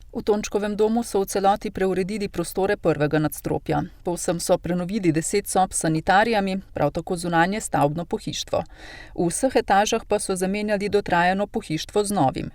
V Tončkovem domu so v celoti preuredili prostore prvega nadstropja. Povsem so prenovili 10 sob s sanitarijami, prav tako zunanje stavbno pohištvo. V vseh etažah pa so zamenjali dotrajano pohištvo z novim.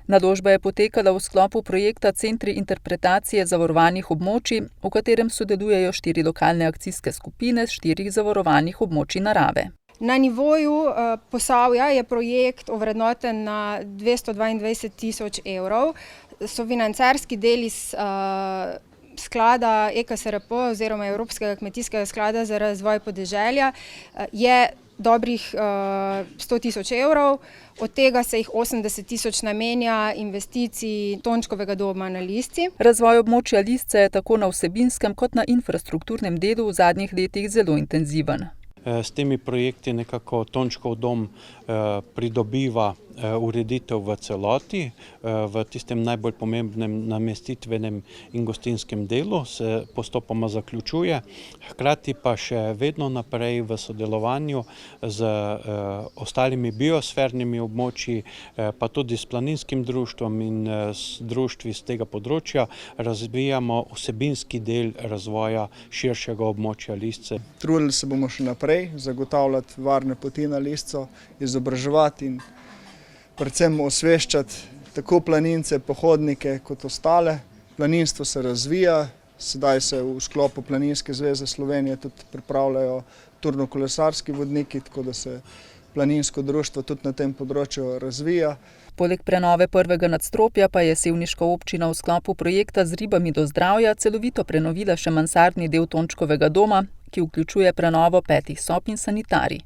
Naložba je potekala v sklopu projekta Centri interpretacije zavarovanih območij, v katerem sodelujejo 4 lokalne akcijske skupine z 4 zavarovanih območij narave. Na nivoju Posavja je projekt ovrednoten na 222 000 evrov. Sofinancerski del iz sklada EKSRP oziroma Evropskega kmetijskega sklada za razvoj podeželja je dobrih 100 000 evrov, od tega se jih 80 000 namenja investiciji Tončkovega doma na Lisci. Razvoj območja Lisce je tako na vsebinskem kot na infrastrukturnem delu v zadnjih letih zelo intenziven. S temi projekti nekako Tončkov dom pridobiva ureditev v celoti, v tistem najbolj pomembnem namestitvenem in gostinskem delu se postopoma zaključuje, hkrati pa še vedno naprej v sodelovanju z ostalimi biosfernimi območji, pa tudi s planinskim društvom in s društvi z tega področja razvijamo vsebinski del razvoja širšega območja Lisce. Trudili se bomo še naprej zagotavljati varne poti na Lisco, izobraževati in predvsem osveščati tako planince, pohodnike kot ostale. Planinstvo se razvija, sedaj se v sklopu Planinske zveze Slovenije tudi pripravljajo turno-kolesarski vodniki, tako da se planinsko društvo tudi na tem področju razvija. Poleg prenove prvega nadstropja pa je sevniška občina v sklopu projekta Z ribami do zdravja celovito prenovila še mansardni del Tončkovega doma, ki vključuje prenovo 5 sob in sanitarij.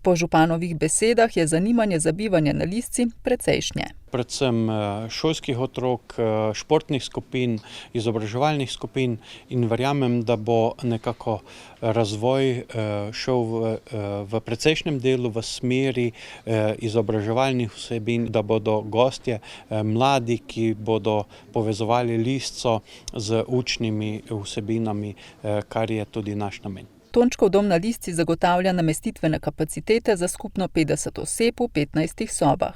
Po županovih besedah je zanimanje za bivanje na Lisci precejšnje. Predvsem šolskih otrok, športnih skupin, izobraževalnih skupin in verjamem, da bo nekako razvoj šel v precejšnjem delu v smeri izobraževalnih vsebin, da bodo gostje mladi, ki bodo povezovali Lisco z učnimi vsebinami, kar je tudi naš namen. Tončkov dom na Lisci zagotavlja namestitvene kapacitete za skupno 50 oseb v 15 sobah.